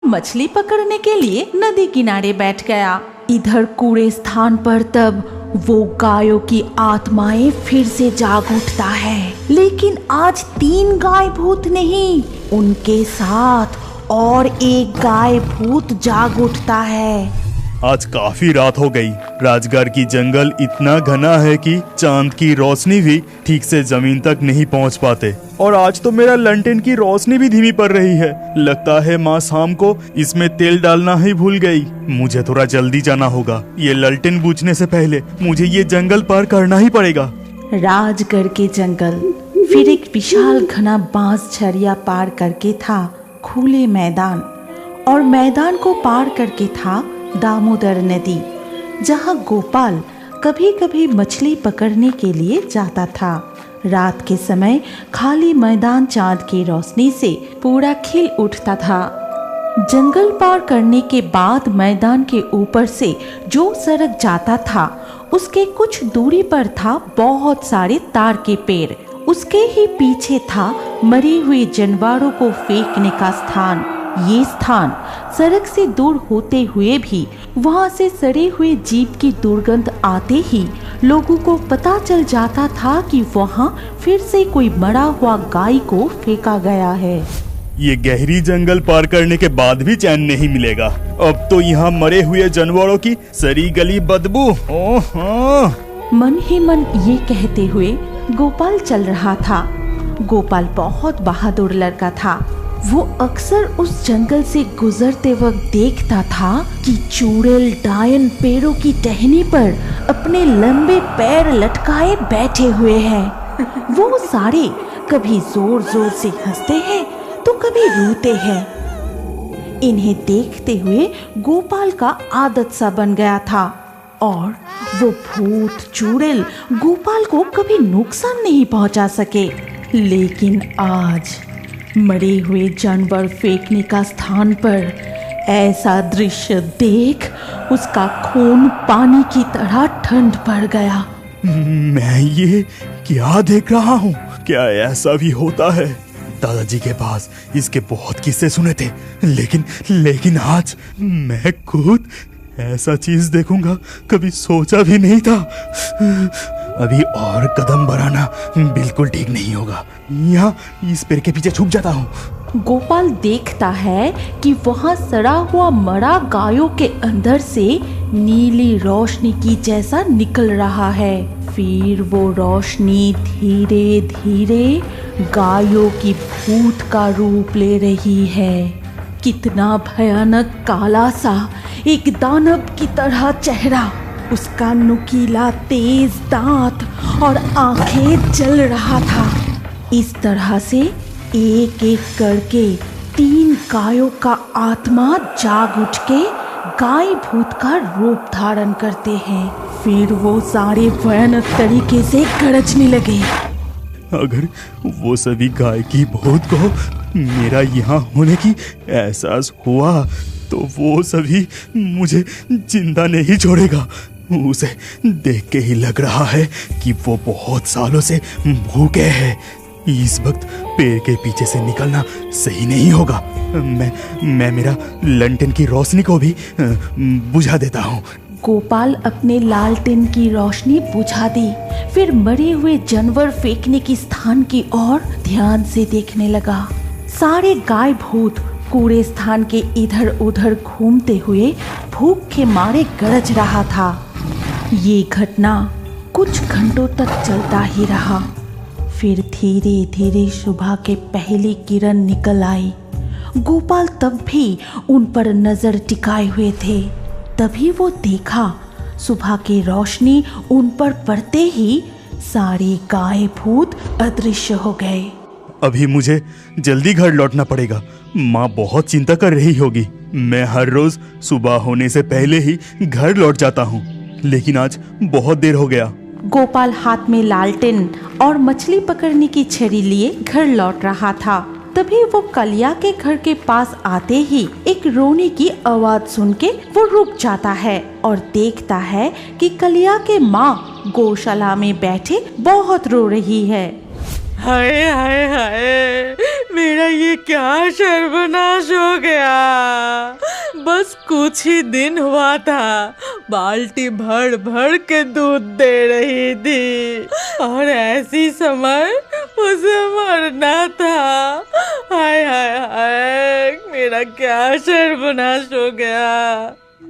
मछली पकड़ने के लिए नदी किनारे बैठ गया। इधर कूड़े स्थान पर तब वो गायों की आत्माएं फिर से जाग उठता है, लेकिन आज 3 गाय भूत नहीं, उनके साथ और एक गाय भूत जाग उठता है। आज काफी रात हो गई। राजगढ़ की जंगल इतना घना है कि चांद की रोशनी भी ठीक से जमीन तक नहीं पहुंच पाते, और आज तो मेरा लंटेन की रोशनी भी धीमी पड़ रही है। लगता है माँ शाम को इसमें तेल डालना ही भूल गई। मुझे थोड़ा जल्दी जाना होगा। ये लंटेन बुझने से पहले मुझे ये जंगल पार करना ही पड़ेगा। राजगढ़ के जंगल फिर एक विशाल घना बांस झरिया पार करके था खुले मैदान, और मैदान को पार करके था दामोदर नदी, जहां गोपाल कभी कभी मछली पकड़ने के लिए जाता था। रात के समय खाली मैदान चांद की रोशनी से पूरा खिल उठता था। जंगल पार करने के बाद मैदान के ऊपर से जो सड़क जाता था, उसके कुछ दूरी पर था बहुत सारे तार के पेड़। उसके ही पीछे था मरे हुए जानवरों को फेंकने का स्थान। ये स्थान सड़क से दूर होते हुए भी वहां से सड़े हुए जीव की दुर्गंध आते ही लोगों को पता चल जाता था कि वहां फिर से कोई मरा हुआ गाय को फेंका गया है। ये गहरी जंगल पार करने के बाद भी चैन नहीं मिलेगा। अब तो यहाँ मरे हुए जानवरों की सड़ी गली बदबू। मन ही मन ये कहते हुए गोपाल चल रहा था। गोपाल बहुत बहादुर लड़का था। वो अक्सर उस जंगल से गुजरते वक्त देखता था कि चुड़ैल डायन पेड़ों की टहनी पर अपने लंबे पैर लटकाए बैठे हुए हैं। वो सारे कभी जोर जोर से हंसते हैं तो कभी रोते हैं। इन्हें देखते हुए गोपाल का आदत सा बन गया था, और वो भूत चुड़ैल गोपाल को कभी नुकसान नहीं पहुंचा सके। लेकिन आज मरे हुए जानवर फेंकने का स्थान पर ऐसा दृश्य देख उसका खून पानी की तरह ठंड पड़ गया। मैं ये क्या देख रहा हूँ? क्या ऐसा भी होता है? दादाजी के पास इसके बहुत किस्से सुने थे, लेकिन आज मैं खुद ऐसा चीज देखूंगा कभी सोचा भी नहीं था। अभी और कदम बढ़ाना बिल्कुल ठीक नहीं होगा। यहाँ इस पेड़ के पीछे छुप जाता हूँ। गोपाल देखता है कि वहाँ सड़ा हुआ मरा गायों के अंदर से नीली रोशनी की जैसा निकल रहा है। फिर वो रोशनी धीरे धीरे गायों की भूत का रूप ले रही है। कितना भयानक काला सा एक दानव की तरह चेहरा, उसका नुकीला तेज दांत और आंखें जल रहा था। इस तरह से एक एक करके 3 गायों का आत्मा जाग उठ के गाय भूत का रूप धारण करते हैं। फिर वो सारे भयानक तरीके से गरजने लगे। अगर वो सभी गाय की भूत को मेरा यहाँ होने की एहसास हुआ तो वो सभी मुझे जिंदा नहीं छोड़ेगा। उसे देख के ही लग रहा है कि वो बहुत सालों से भूखे हैं। इस वक्त पेड़ के पीछे से निकलना सही नहीं होगा। मैं मेरा लंटेन की रोशनी को भी बुझा देता हूँ। गोपाल अपने लालटेन की रोशनी बुझा दी, फिर मरे हुए जानवर फेंकने की स्थान की ओर ध्यान से देखने लगा। सारे गाय भूत कूड़े स्थान के इधर उधर घूमते हुए भूख के मारे गरज रहा था। ये घटना कुछ घंटों तक चलता ही रहा। फिर धीरे धीरे सुबह के पहली किरण निकल आई। गोपाल तब भी उन पर नजर टिकाए हुए थे। तभी वो देखा सुबह की रोशनी उन पर पड़ते ही सारे गाय भूत अदृश्य हो गए। अभी मुझे जल्दी घर लौटना पड़ेगा। माँ बहुत चिंता कर रही होगी। मैं हर रोज सुबह होने से पहले ही घर लौट जाता हूँ, लेकिन आज बहुत देर हो गया। गोपाल हाथ में लालटेन और मछली पकड़ने की छड़ी लिए घर लौट रहा था। तभी वो कलिया के घर के पास आते ही एक रोने की आवाज सुन के वो रुक जाता है और देखता है कि कलिया के माँ गौशाला में बैठे बहुत रो रही है। हाय हाय हाय, मेरा ये क्या सर्वनाश हो गया। बस कुछ ही दिन हुआ था, बाल्टी भर भर के दूध दे रही थी और ऐसी समय उसे मरना था। हाय हाय हाय, मेरा क्या सर्वनाश हो गया।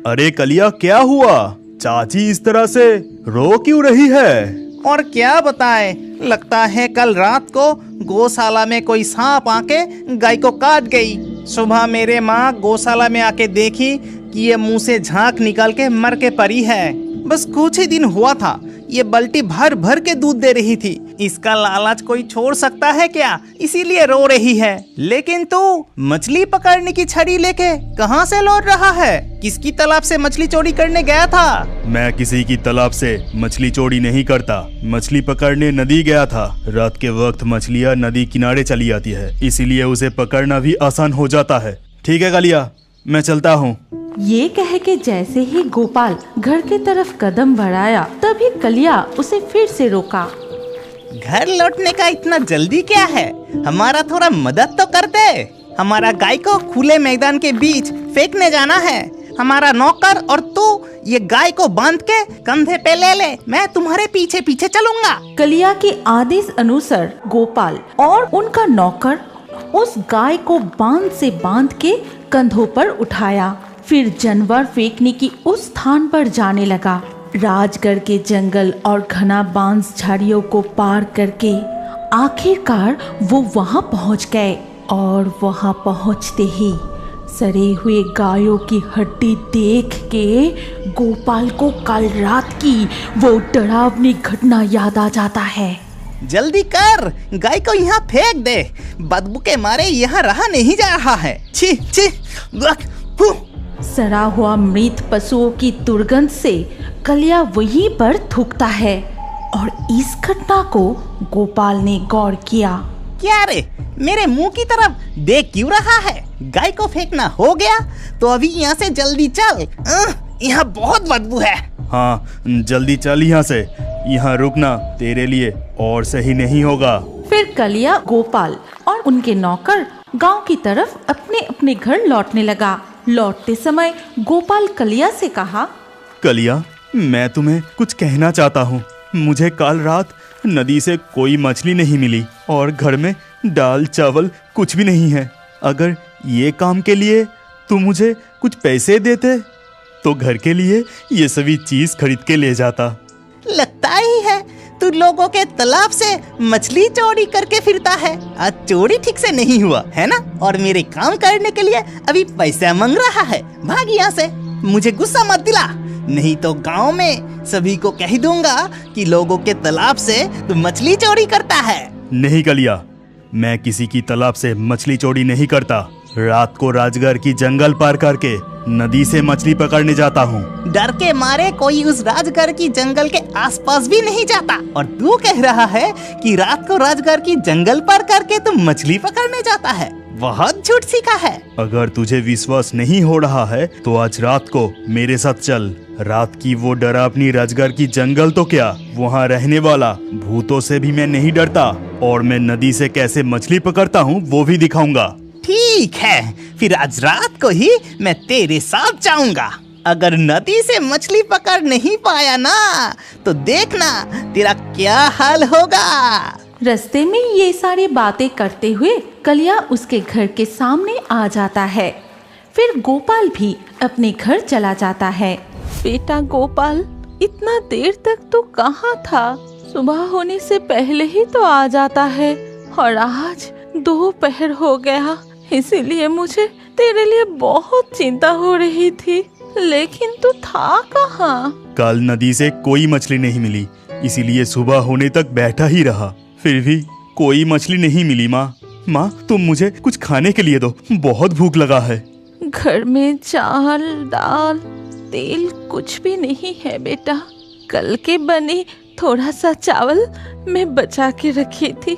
अरे कलिया, क्या हुआ? चाची इस तरह से रो क्यों रही है? और क्या बताएं, लगता है कल रात को गौशाला में कोई सांप आके गाय को काट गई। सुबह मेरे माँ गौशाला में आके देखी कि ये मुंह से झांक निकाल के मर के पड़ी है। बस कुछ ही दिन हुआ था, ये बाल्टी भर भर के दूध दे रही थी। इसका लालच कोई छोड़ सकता है क्या? इसीलिए रो रही है। लेकिन तू मछली पकड़ने की छड़ी लेके कहाँ से लौट रहा है? किसकी तालाब से मछली चोरी करने गया था? मैं किसी की तालाब से मछली चोरी नहीं करता। मछली पकड़ने नदी गया था। रात के वक्त मछलियाँ नदी किनारे चली आती है, इसीलिए उसे पकड़ना भी आसान हो जाता है। ठीक है कलिया, मैं चलता हूँ। ये कह के जैसे ही गोपाल घर की तरफ कदम बढ़ाया, तभी कलिया उसे फिर से रोका। घर लौटने का इतना जल्दी क्या है? हमारा थोड़ा मदद तो कर दे। हमारा गाय को खुले मैदान के बीच फेंकने जाना है। हमारा नौकर और तू ये गाय को बांध के कंधे पे ले ले, मैं तुम्हारे पीछे पीछे चलूंगा। कलिया के आदेश अनुसार गोपाल और उनका नौकर उस गाय को बांध से बांध के कंधों पर उठाया, फिर जानवर फेंकने की उस स्थान पर जाने लगा। राजगढ़ के जंगल और घना बांस झाड़ियों को पार करके आखिरकार वो वहां पहुंच गए और वहां पहुंचते ही सड़े हुए गायों की हड्डी देख के गोपाल को कल रात की वो डरावनी घटना याद आ जाता है। जल्दी कर, गाय को यहाँ फेंक दे। बदबू के मारे यहाँ रहा नहीं जा रहा है। छी छी, सड़ा हुआ मृत पशुओं की दुर्गंध से कलिया वहीं पर थूकता है और इस घटना को गोपाल ने गौर किया। क्या रे, मेरे मुंह की तरफ देख क्यों रहा है? गाय को फेंकना हो गया तो अभी यहाँ से जल्दी चल, यहाँ बहुत बदबू है। हाँ, जल्दी चल यहाँ से। यहाँ रुकना तेरे लिए और सही नहीं होगा। फिर कलिया गोपाल और उनके नौकर गांव की तरफ अपने अपने घर लौटने लगा। लौटते समय गोपाल कलिया से कहा, कलिया, मैं तुम्हें कुछ कहना चाहता हूँ। मुझे कल रात नदी से कोई मछली नहीं मिली और घर में दाल चावल कुछ भी नहीं है। अगर ये काम के लिए तुम मुझे कुछ पैसे देते तो घर के लिए ये सभी चीज खरीद के ले जाता। लगता ही है तू लोगों के तालाब से मछली चोरी करके फिरता है। आज चोरी ठीक से नहीं हुआ है ना? और मेरे काम करने के लिए अभी पैसा मांग रहा है। भाग यहाँ से, मुझे गुस्सा मत दिला, नहीं तो गांव में सभी को कह दूंगा कि लोगों के तालाब से तू मछली चोरी करता है। नहीं कलिया, मैं किसी की तालाब से मछली चोरी नहीं करता। रात को राजगढ़ की जंगल पार करके नदी से मछली पकड़ने जाता हूँ। डर के मारे कोई उस राजगढ़ की जंगल के आसपास भी नहीं जाता और तू कह रहा है कि रात को राजगढ़ की जंगल पार करके तू मछली पकड़ने जाता है। बहुत झूठ सीखा है। अगर तुझे विश्वास नहीं हो रहा है तो आज रात को मेरे साथ चल। रात की वो डरावनी राजगढ़ की जंगल तो क्या, वहाँ रहने वाला भूतों से भी मैं नहीं डरता और मैं नदी से कैसे मछली पकड़ता हूँ वो भी दिखाऊंगा। ठीक है, फिर आज रात को ही मैं तेरे साथ जाऊंगा। अगर नदी से मछली पकड़ नहीं पाया ना तो देखना तेरा क्या हाल होगा। रास्ते में ये सारी बातें करते हुए कलिया उसके घर के सामने आ जाता है। फिर गोपाल भी अपने घर चला जाता है। बेटा गोपाल, इतना देर तक तो कहाँ था? सुबह होने से पहले ही तो आ जाता है और आज दोपहर हो गया, इसीलिए मुझे तेरे लिए बहुत चिंता हो रही थी। लेकिन तू था कहाँ? कल नदी से कोई मछली नहीं मिली, इसीलिए सुबह होने तक बैठा ही रहा। फिर भी कोई मछली नहीं मिली। माँ, तुम मुझे कुछ खाने के लिए दो, बहुत भूख लगा है। घर में चावल दाल तेल कुछ भी नहीं है बेटा। कल के बने थोड़ा सा चावल मैं बचा के रखी थी,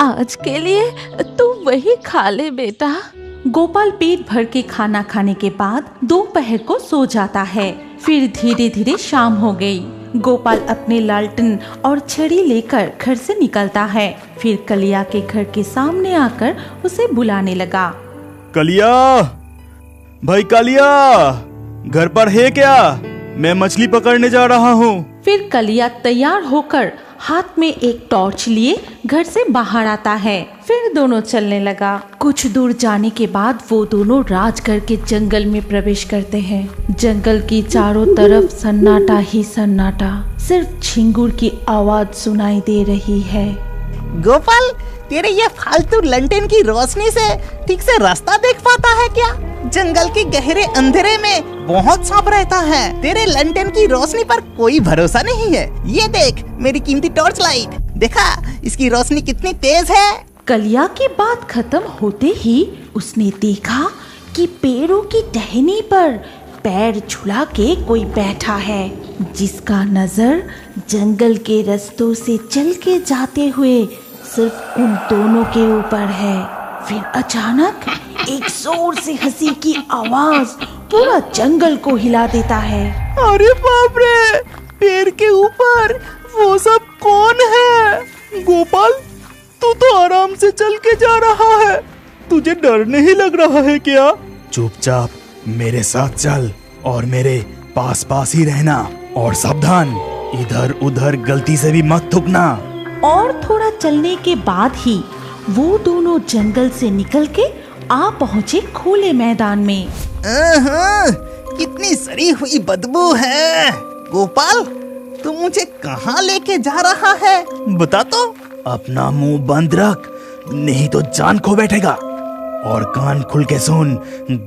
आज के लिए तू वही खा ले बेटा। गोपाल पेट भर के खाना खाने के बाद दोपहर को सो जाता है। फिर धीरे धीरे शाम हो गई। गोपाल अपने लालटेन और छड़ी लेकर घर से निकलता है। फिर कलिया के घर के सामने आकर उसे बुलाने लगा। कलिया, भाई कलिया, घर पर है क्या? मैं मछली पकड़ने जा रहा हूँ। फिर कलिया तैयार होकर हाथ में एक टॉर्च लिए घर से बाहर आता है। फिर दोनों चलने लगा। कुछ दूर जाने के बाद वो दोनों राजगढ़ के जंगल में प्रवेश करते हैं। जंगल की चारों तरफ सन्नाटा ही सन्नाटा, सिर्फ झिंगुर की आवाज सुनाई दे रही है। गोपाल, तेरे ये फालतू लंटेन की रोशनी से ठीक से रास्ता देख पाता है क्या? जंगल के गहरे अंधेरे में बहुत सांप रहता है। तेरे लंटेन की रोशनी पर कोई भरोसा नहीं है। ये देख मेरी कीमती टॉर्च लाइट, देखा इसकी रोशनी कितनी तेज है। कलिया की बात खत्म होते ही उसने देखा कि पेड़ों की टहनी पर पैर झुला के कोई बैठा है, जिसका नजर जंगल के रास्तों से चल के जाते हुए सिर्फ उन दोनों के ऊपर है। फिर अचानक एक जोर से हंसी की आवाज पूरा जंगल को हिला देता है। अरे बाप रे, पेड़ के ऊपर वो सब कौन है? गोपाल, तू तो आराम से चल के जा रहा है, तुझे डर नहीं लग रहा है क्या? चुपचाप मेरे साथ चल और मेरे पास पास ही रहना, और सावधान, इधर उधर गलती से भी मत थूकना। और थोड़ा चलने के बाद ही वो दोनों जंगल से निकल के आ पहुँचे खुले मैदान में। कितनी सड़ी हुई बदबू है। गोपाल, तू मुझे कहाँ लेके जा रहा है? बता तो। अपना मुंह बंद रख, नहीं तो जान खो बैठेगा। और कान खुल के सुन,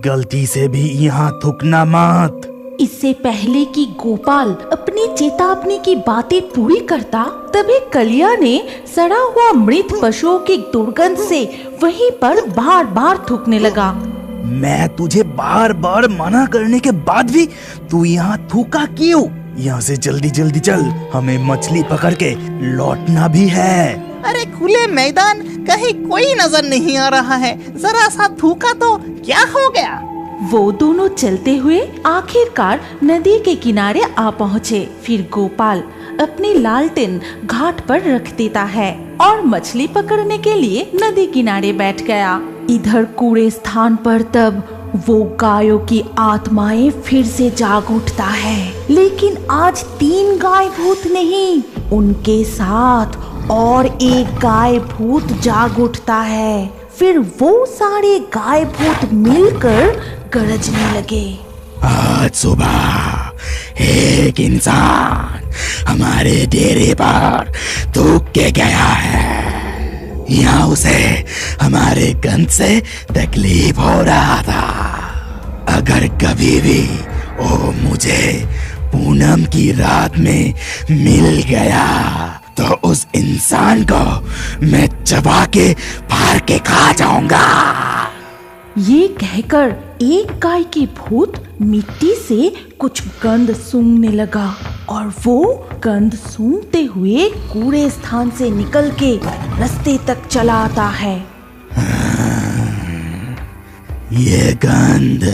गलती से भी यहाँ थूकना मत। इससे पहले कि गोपाल अपनी चेतावनी की बातें पूरी करता, तभी कलिया ने सड़ा हुआ मृत पशुओं की दुर्गंध से वहीं पर बार बार थूकने लगा। मैं तुझे बार बार मना करने के बाद भी तू यहाँ थूका क्यों? यहाँ से जल्दी जल्दी चल, हमें मछली पकड़ के लौटना भी है। अरे खुले मैदान, कहीं कोई नजर नहीं आ रहा है, जरा सा थूका तो क्या हो गया? वो दोनों चलते हुए आखिरकार नदी के किनारे आ पहुँचे। फिर गोपाल अपनी लालटेन घाट पर रख देता है और मछली पकड़ने के लिए नदी किनारे बैठ गया। इधर कूड़े स्थान पर तब वो गायों की आत्माएं फिर से जाग उठता है, लेकिन आज 3 गाय भूत नहीं, उनके साथ और एक गाय भूत जाग उठता है। फिर वो सारे गाय भूत मिलकर गरजने लगे। आज सुबह एक इंसान हमारे डेरे पर थूक के गया है। यहाँ उसे हमारे गंध से तकलीफ हो रहा था। अगर कभी भी वो मुझे पूनम की रात में मिल गया तो उस इंसान को मैं चबा के फाड़ के खा जाऊंगा। ये कहकर एक गाय की भूत मिट्टी से कुछ गंध सूंघने लगा और वो गंध सूंघते हुए कूड़े स्थान से निकल के रास्ते तक चला आता है। ये गंध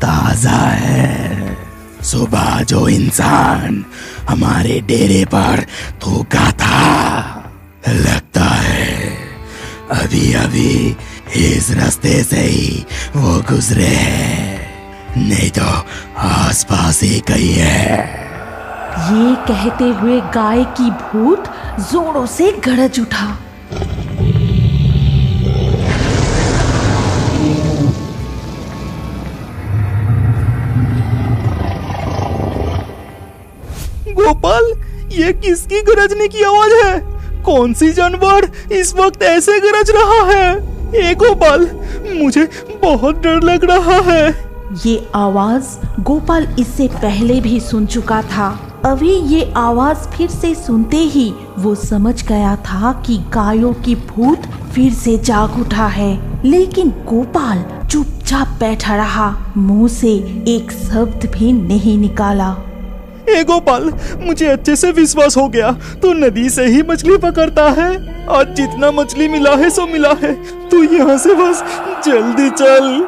ताजा है। सुबह जो इंसान हमारे डेरे पर थूका था, लगता है अभी अभी इस रास्ते से ही वो गुजरे हैं, नहीं तो आसपास ही कहीं है। ये कहते हुए गाय की भूत जोरों से गरज उठा। गोपाल, ये किसकी गरजने की आवाज है? कौन सी जानवर इस वक्त ऐसे गरज रहा है? ए गोपाल, मुझे बहुत डर लग रहा है। ये आवाज गोपाल इससे पहले भी सुन चुका था। अभी ये आवाज फिर से सुनते ही वो समझ गया था कि गायों की भूत फिर से जाग उठा है, लेकिन गोपाल चुपचाप बैठा रहा, मुंह से एक शब्द भी नहीं निकाला। ए गोपाल, मुझे अच्छे से विश्वास हो गया तू नदी से ही मछली पकड़ता है। आज जितना मछली मिला है सो मिला है, तू यहाँ से बस जल्दी चल।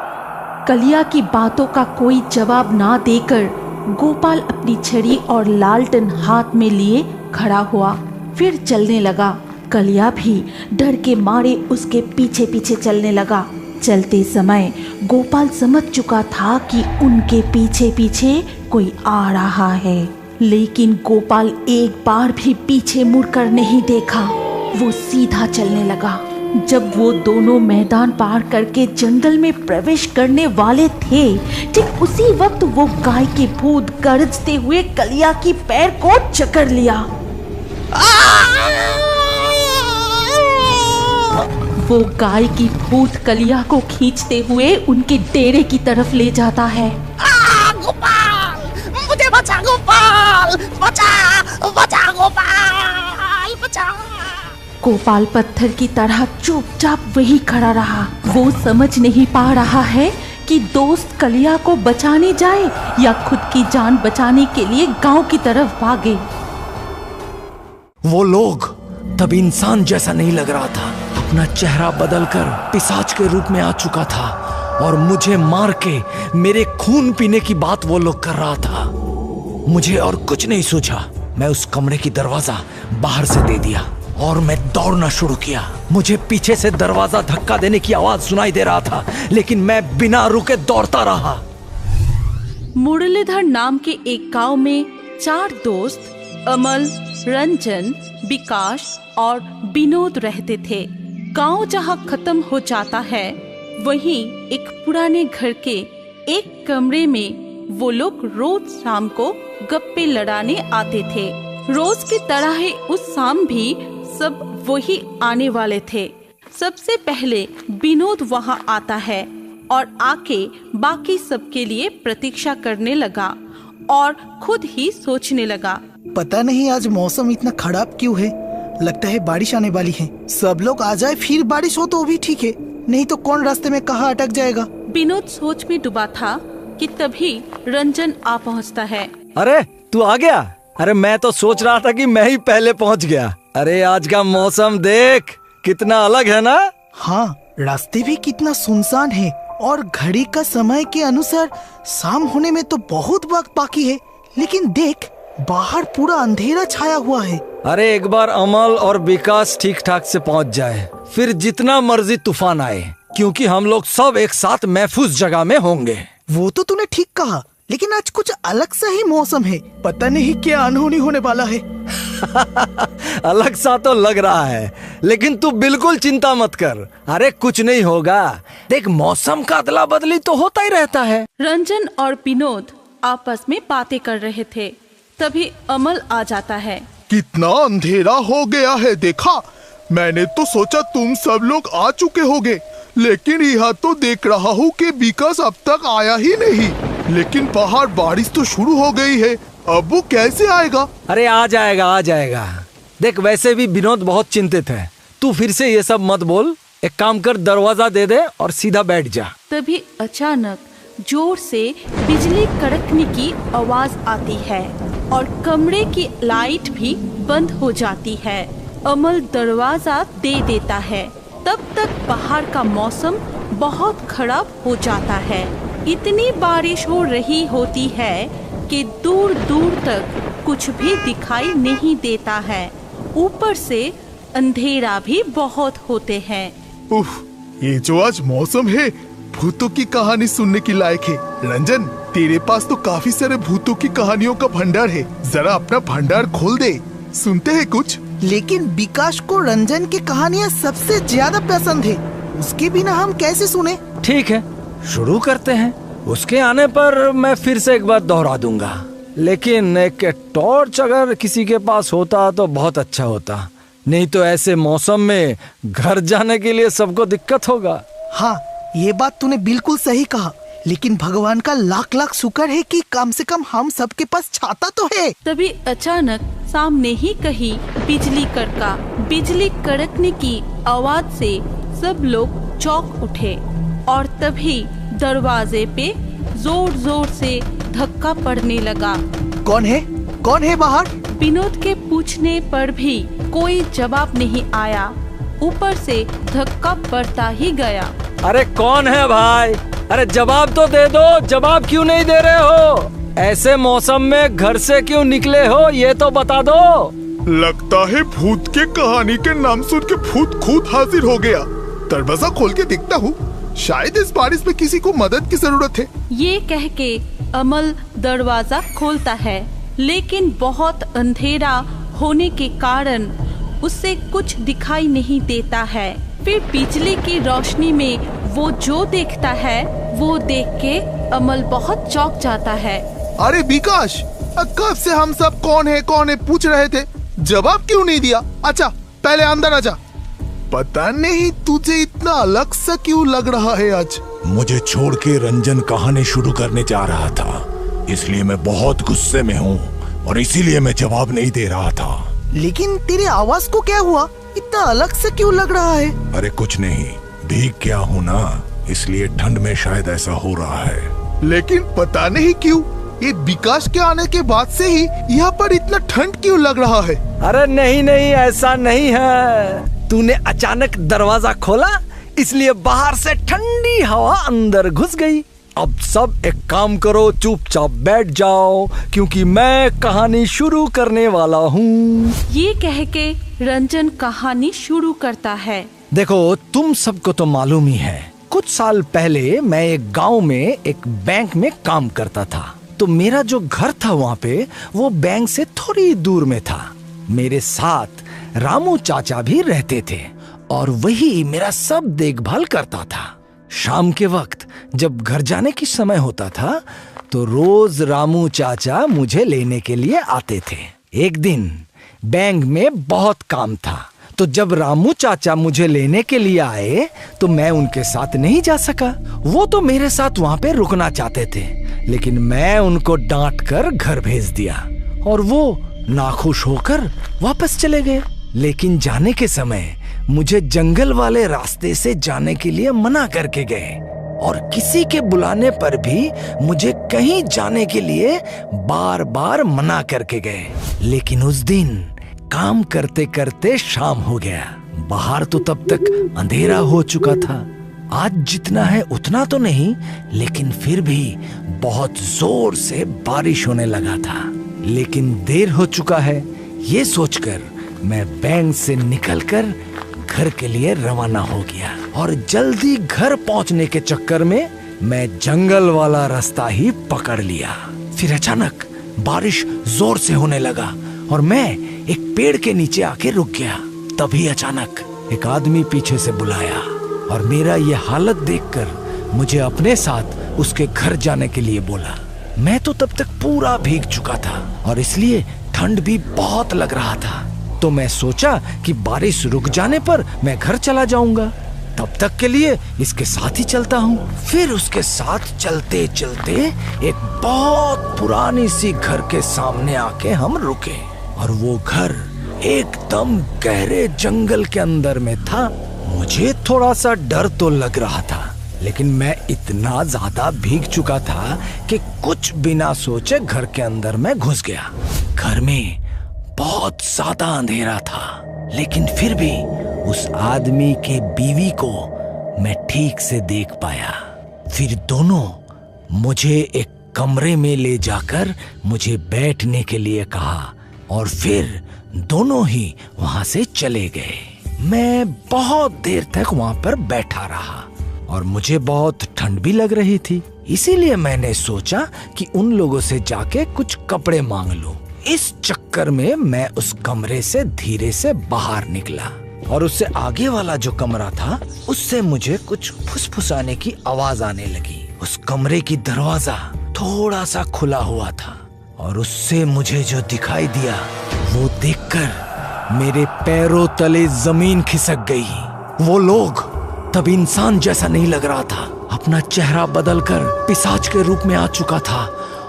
कलिया की बातों का कोई जवाब ना देकर गोपाल अपनी छड़ी और लालटेन हाथ में लिए खड़ा हुआ, फिर चलने लगा। कलिया भी डर के मारे उसके पीछे पीछे चलने लगा। चलते समय गोपाल समझ चुका था कि उनके पीछे पीछे कोई आ रहा है, लेकिन गोपाल एक बार भी पीछे मुड़कर नहीं देखा। वो सीधा चलने लगा। जब वो दोनों मैदान पार करके जंगल में प्रवेश करने वाले थे, ठीक उसी वक्त वो गाय के भूत गरजते हुए कलिया की पैर को जकड़ लिया। वो गाय की भूत कलिया को खींचते हुए उनके डेरे की तरफ ले जाता है। गोपाल, मुझे बचा गोपाल, बचा बचा गोपाल, बचा। गोपाल पत्थर की तरह चुपचाप वही खड़ा रहा। वो समझ नहीं पा रहा है कि दोस्त कलिया को बचाने जाए या खुद की जान बचाने के लिए गांव की तरफ भागे। वो लोग तब इंसान जैसा नहीं लग रहा था। अपना चेहरा बदलकर पिशाच के रूप में आ चुका था और मुझे मार के मेरे खून पीने की बात वो लोग कर रहा था। मुझे और कुछ नहीं सूझा। मैं उस कमरे की दरवाजा बाहर से दे दिया और मैं दौड़ना शुरू किया। मुझे पीछे से दरवाजा धक्का देने की आवाज सुनाई दे रहा था, लेकिन मैं बिना रुके दौड़ता रहा। मुरलीधर नाम के एक गांव में 4 दोस्त अमल, रंजन, विकास और विनोद रहते थे। गांव जहां खत्म हो जाता है, वहीं एक पुराने घर के एक कमरे में वो लोग रोज शाम को गप्पे लड़ाने आते थे। रोज की तरह ही उस शाम भी सब वही आने वाले थे। सबसे पहले विनोद वहां आता है और आके बाकी सबके लिए प्रतीक्षा करने लगा और खुद ही सोचने लगा, पता नहीं आज मौसम इतना खराब क्यों है। लगता है बारिश आने वाली है। सब लोग आ जाए फिर बारिश हो तो भी ठीक है, नहीं तो कौन रास्ते में कहाँ अटक जाएगा। विनोद सोच में डूबा था कि तभी रंजन आ पहुंचता है। अरे तू आ गया? अरे मैं तो सोच रहा था कि मैं ही पहले पहुंच गया। अरे आज का मौसम देख कितना अलग है ना। हाँ, रास्ते भी कितना सुनसान है और घड़ी का समय के अनुसार शाम होने में तो बहुत वक्त बाकी है, लेकिन देख बाहर पूरा अंधेरा छाया हुआ है। अरे एक बार अमल और विकास ठीक ठाक से पहुंच जाए, फिर जितना मर्जी तूफान आए, क्योंकि हम लोग सब एक साथ महफूज जगह में होंगे। वो तो तूने ठीक कहा, लेकिन आज कुछ अलग सा ही मौसम है। पता नहीं क्या अनहोनी होने वाला है। अलग सा तो लग रहा है, लेकिन तू बिल्कुल चिंता मत कर। अरे कुछ नहीं होगा। देख मौसम का अदला बदली तो होता ही रहता है। रंजन और विनोद आपस में बातें कर रहे थे, तभी अमल आ जाता है। कितना अंधेरा हो गया है देखा। मैंने तो सोचा तुम सब लोग आ चुके होगे, लेकिन यहाँ तो देख रहा हूँ कि विकास अब तक आया ही नहीं। लेकिन बाहर बारिश तो शुरू हो गई है, अब वो कैसे आएगा? अरे आ जाएगा आ जाएगा। देख वैसे भी विनोद बहुत चिंतित है, तू फिर से ये सब मत बोल। एक काम कर, दरवाजा दे दे और सीधा बैठ जा। तभी अचानक जोर से बिजली कड़कने की आवाज आती है और कमरे की लाइट भी बंद हो जाती है। अमल दरवाजा दे देता है। तब तक बाहर का मौसम बहुत खराब हो जाता है। इतनी बारिश हो रही होती है कि दूर दूर तक कुछ भी दिखाई नहीं देता है। ऊपर से अंधेरा भी बहुत होते हैं। उफ, ये जो आज मौसम है भूतों की कहानी सुनने की लायक है। रंजन, तेरे पास तो काफी सारे भूतों की कहानियों का भंडार है, जरा अपना भंडार खोल दे, सुनते हैं कुछ। लेकिन विकास को रंजन की कहानियाँ सबसे ज्यादा पसंद है, उसके बिना हम कैसे सुने। ठीक है, शुरू करते हैं। उसके आने पर मैं फिर से एक बार दोहरा दूंगा, लेकिन एक टॉर्च अगर किसी के पास होता तो बहुत अच्छा होता, नहीं तो ऐसे मौसम में घर जाने के लिए सबको दिक्कत होगा। हाँ, ये बात तूने बिल्कुल सही कहा, लेकिन भगवान का लाख लाख शुक्र है कि कम से कम हम सबके पास छाता तो है। तभी अचानक सामने ही कहीं बिजली कड़का। बिजली कड़कने की आवाज से सब लोग चौंक उठे और तभी दरवाजे पे जोर जोर से धक्का पड़ने लगा। कौन है? कौन है बाहर? विनोद के पूछने पर भी कोई जवाब नहीं आया। ऊपर से धक्का पड़ता ही गया। अरे कौन है भाई? अरे जवाब तो दे दो, जवाब क्यों नहीं दे रहे हो? ऐसे मौसम में घर से क्यों निकले हो ये तो बता दो। लगता है भूत के कहानी के नाम सुन के भूत खुद हाजिर हो गया। दरवाजा खोल के देखता हूँ, शायद इस बारिश में किसी को मदद की जरूरत है। ये कह के अमल दरवाजा खोलता है, लेकिन बहुत अंधेरा होने के कारण उसे कुछ दिखाई नहीं देता है। फिर बिजली की रोशनी में वो जो देखता है वो देख के अमल बहुत चौंक जाता है। अरे विकास, कब से हम सब कौन है पूछ रहे थे, जवाब क्यों नहीं दिया? अच्छा पहले अंदर आजा। पता नहीं तुझे इतना अलग सा क्यों लग रहा है आज। मुझे छोड़ के रंजन कहानी शुरू करने जा रहा था, इसलिए मैं बहुत गुस्से में हूँ और इसीलिए मैं जवाब नहीं दे रहा था। लेकिन तेरे आवाज को क्या हुआ, इतना अलग से क्यों लग रहा है? अरे कुछ नहीं, भीग क्या हूँ ना, इसलिए ठंड में शायद ऐसा हो रहा है। लेकिन पता नहीं क्यों ये विकास के आने के बाद से ही यहाँ पर इतना ठंड क्यों लग रहा है। अरे नहीं नहीं, ऐसा नहीं है। तूने अचानक दरवाजा खोला इसलिए बाहर से ठंडी हवा अंदर घुस गई। अब सब एक काम करो, चुपचाप बैठ जाओ क्योंकि मैं कहानी शुरू करने वाला हूँ। ये कह के रंजन कहानी शुरू करता है। देखो तुम सबको तो मालूम ही है, कुछ साल पहले मैं एक गांव में एक बैंक में काम करता था। तो मेरा जो घर था वहाँ पे वो बैंक से थोड़ी दूर में था। मेरे साथ रामू चाचा भी रहते थे और वही मेरा सब देखभाल करता था। शाम के वक्त जब घर जाने की समय होता था तो रोज रामू चाचा मुझे लेने के लिए आते थे। एक दिन बैंक में बहुत काम था, तो जब रामू चाचा मुझे लेने के लिए आए तो मैं उनके साथ नहीं जा सका। वो तो मेरे साथ वहाँ पे रुकना चाहते थे, लेकिन मैं उनको डांट कर घर भेज दिया और वो नाखुश होकर वापस चले गए। लेकिन जाने के समय मुझे जंगल वाले रास्ते से जाने के लिए मना करके गए और किसी के बुलाने पर भी मुझे कहीं जाने के लिए बार बार मना करके गए। लेकिन उस दिन काम करते करते शाम हो गया। बाहर तो तब तक अंधेरा हो चुका था। आज जितना है उतना तो नहीं, लेकिन फिर भी बहुत जोर से बारिश होने लगा था। लेकिन देर हो चुका है, ये सोचकर मैं बैंक से निकलकर घर के लिए रवाना हो गया और जल्दी घर पहुंचने के चक्कर में मैं जंगल वाला रास्ता ही पकड़ लिया। फिर अचानक बारिश जोर से होने लगा और मैं एक पेड़ के नीचे आके रुक गया। तभी अचानक एक आदमी पीछे से बुलाया और मेरा ये हालत देखकर मुझे अपने साथ उसके घर जाने के लिए बोला। मैं तो तब तक पूरा भीग चुका था और इसलिए ठंड भी बहुत लग रहा था। तो मैं सोचा कि बारिश रुक जाने पर मैं घर चला जाऊंगा, तब तक के लिए इसके साथ ही चलता हूँ। फिर उसके साथ चलते चलते एक बहुत पुरानी सी घर के सामने आके हम रुके और वो घर एकदम गहरे जंगल के अंदर में था। मुझे थोड़ा सा डर तो लग रहा था, लेकिन मैं इतना ज्यादा भीग चुका था कि कुछ बिना सोचे घर के अंदर में घुस गया। घर में बहुत ज्यादा अंधेरा था, लेकिन फिर भी उस आदमी के बीवी को मैं ठीक से देख पाया। फिर दोनों मुझे एक कमरे में ले जाकर मुझे बैठने के लिए कहा और फिर दोनों ही वहां से चले गए। मैं बहुत देर तक वहां पर बैठा रहा और मुझे बहुत ठंड भी लग रही थी, इसीलिए मैंने सोचा कि उन लोगों से जाके कुछ कपड़े मांग लूं। इस चक्कर में मैं उस कमरे से धीरे से बाहर निकला और उससे आगे वाला जो कमरा था उससे मुझे कुछ फुसफुसाने की आवाज आने लगी। उस कमरे की दरवाजा थोड़ा सा खुला हुआ था और उससे मुझे जो दिखाई दिया वो देखकर मेरे पैरों तले जमीन खिसक गई। वो लोग तब इंसान जैसा नहीं लग रहा था, अपना चेहरा बदलकर पिशाच के रूप में आ चुका था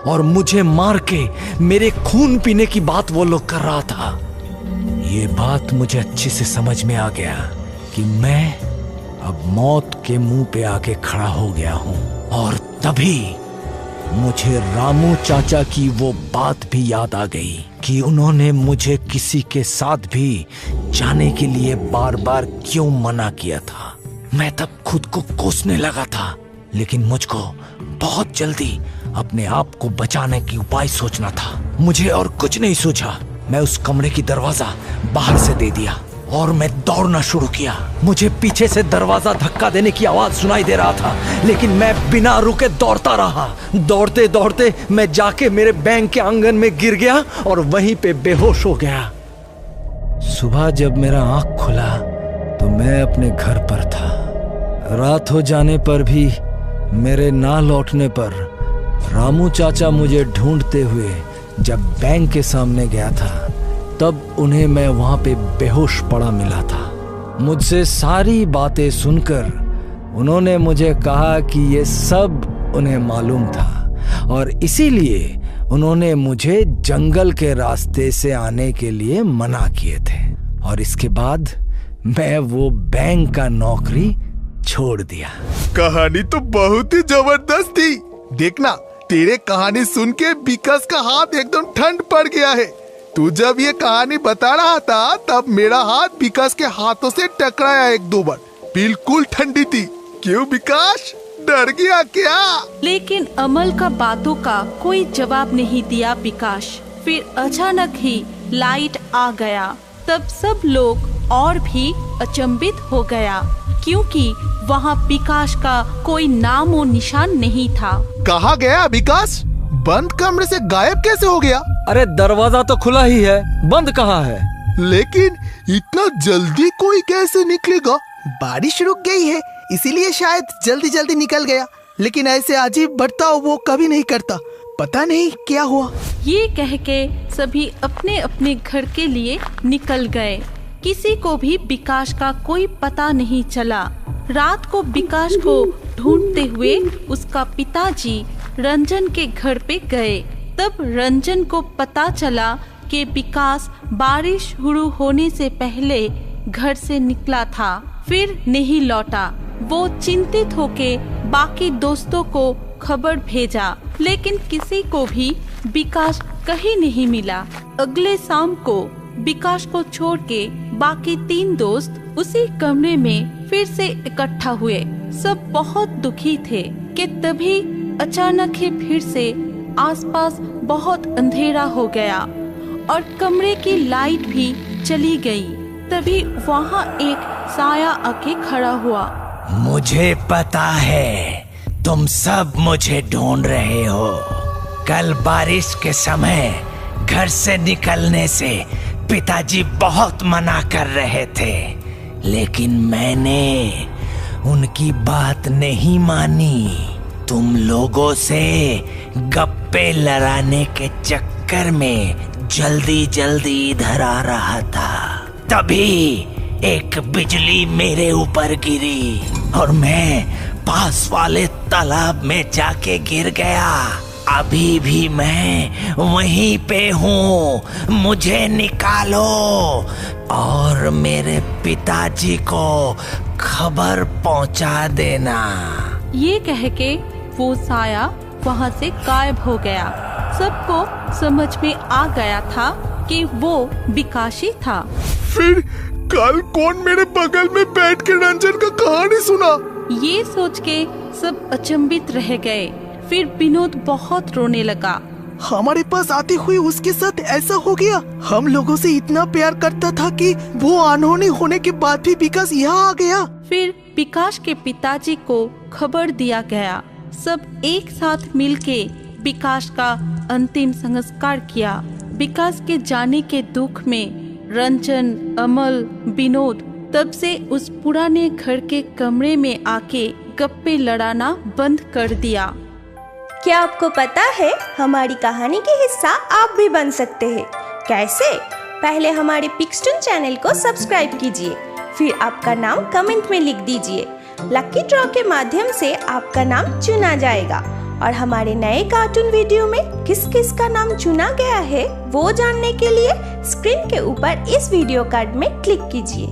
और मुझे मार के मेरे खून पीने की बात वो लोग कर रहा था। ये बात मुझे अच्छे से समझ में आ गया कि मैं अब मौत के मुंह पे आके खड़ा हो गया हूँ। और तभी मुझे रामू चाचा की वो बात भी याद आ गई कि उन्होंने मुझे किसी के साथ भी जाने के लिए बार बार क्यों मना किया था। मैं तब खुद को कोसने लगा था, लेकिन मुझको बहुत जल्दी अपने आप को बचाने की उपाय सोचना था। मुझे और कुछ नहीं सूझा। मैं उस कमरे की दरवाजा बाहर से दे दिया और मैं दौड़ना शुरू किया। मुझे पीछे से दरवाजा धक्का देने की आवाज सुनाई दे रहा था, लेकिन मैं बिना रुके दौड़ता रहा। दौड़ते दौड़ते मैं जाके मेरे बैंक के आंगन में गिर गया और वहीं पे बेहोश हो गया। सुबह जब मेरा आंख खुला तो मैं अपने घर पर था। रात हो जाने पर भी मेरे ना लौटने पर रामू चाचा मुझे ढूंढते हुए जब बैंक के सामने गया था, तब उन्हें मैं वहां पे बेहोश पड़ा मिला था। मुझसे सारी बातें सुनकर उन्होंने मुझे कहा कि ये सब उन्हें मालूम था और इसीलिए उन्होंने मुझे जंगल के रास्ते से आने के लिए मना किए थे। और इसके बाद मैं वो बैंक का नौकरी छोड़ दिया। कहानी तो बहुत ही जबरदस्त थी। देखना, तेरे कहानी सुन के विकास का हाथ एकदम ठंड पड़ गया है। तू जब ये कहानी बता रहा था तब मेरा हाथ विकास के हाथों से टकराया 1-2 बार। बिल्कुल ठंडी थी। क्यों विकास, डर गया क्या? लेकिन अमल का बातों का कोई जवाब नहीं दिया विकास। फिर अचानक ही लाइट आ गया। तब सब लोग और भी अचंभित हो गया, क्योंकि वहाँ विकास का कोई नाम और निशान नहीं था। कहाँ गया विकास? बंद कमरे से गायब कैसे हो गया? अरे दरवाजा तो खुला ही है, बंद कहाँ है? लेकिन इतना जल्दी कोई कैसे निकलेगा? बारिश रुक गई है, इसीलिए शायद जल्दी जल्दी निकल गया। लेकिन ऐसे अजीब बर्ताव वो कभी नहीं करता। पता नहीं क्या हुआ। ये कह के सभी अपने अपने घर के लिए निकल गए। किसी को भी विकास का कोई पता नहीं चला। रात को विकास को ढूंढते हुए उसका पिताजी रंजन के घर पे गए। तब रंजन को पता चला कि विकास बारिश शुरू होने से पहले घर से निकला था, फिर नहीं लौटा। वो चिंतित होके बाकी दोस्तों को खबर भेजा, लेकिन किसी को भी विकास कहीं नहीं मिला। अगले शाम को विकास को छोड़ के बाकी 3 दोस्त उसी कमरे में फिर से इकट्ठा हुए। सब बहुत दुखी थे कि तभी अचानक ही फिर से आसपास बहुत अंधेरा हो गया और कमरे की लाइट भी चली गई। तभी वहाँ एक साया आके खड़ा हुआ। मुझे पता है तुम सब मुझे ढूंढ रहे हो। कल बारिश के समय घर से निकलने से पिताजी बहुत मना कर रहे थे, लेकिन मैंने उनकी बात नहीं मानी। तुम लोगों से गप्पे लड़ाने के चक्कर में जल्दी जल्दी इधर आ रहा था। तभी एक बिजली मेरे ऊपर गिरी और मैं पास वाले तालाब में जाके गिर गया। अभी भी मैं वहीं पे हूँ, मुझे निकालो और मेरे पिताजी को खबर पहुँचा देना। ये कह के वो साया वहाँ से गायब हो गया। सबको समझ में आ गया था कि वो विकास ही था। फिर कल कौन मेरे बगल में बैठ के रंजन का कहानी सुना? ये सोच के सब अचंभित रह गए। फिर विनोद बहुत रोने लगा। हमारे पास आते हुए उसके साथ ऐसा हो गया। हम लोगों से इतना प्यार करता था कि वो अनहोनी होने के बाद भी विकास यहाँ आ गया। फिर विकास के पिताजी को खबर दिया गया। सब एक साथ मिलके विकास का अंतिम संस्कार किया। विकास के जाने के दुख में रंजन, अमल, विनोद तब से उस पुराने घर के कमरे में आके गप्पे लड़ाना बंद कर दिया। क्या आपको पता है हमारी कहानी के हिस्सा आप भी बन सकते हैं? कैसे? पहले हमारे पिक्सटून चैनल को सब्सक्राइब कीजिए, फिर आपका नाम कमेंट में लिख दीजिए। लकी ड्रॉ के माध्यम से आपका नाम चुना जाएगा और हमारे नए कार्टून वीडियो में किस किस का नाम चुना गया है वो जानने के लिए स्क्रीन के ऊपर इस वीडियो कार्ड में क्लिक कीजिए।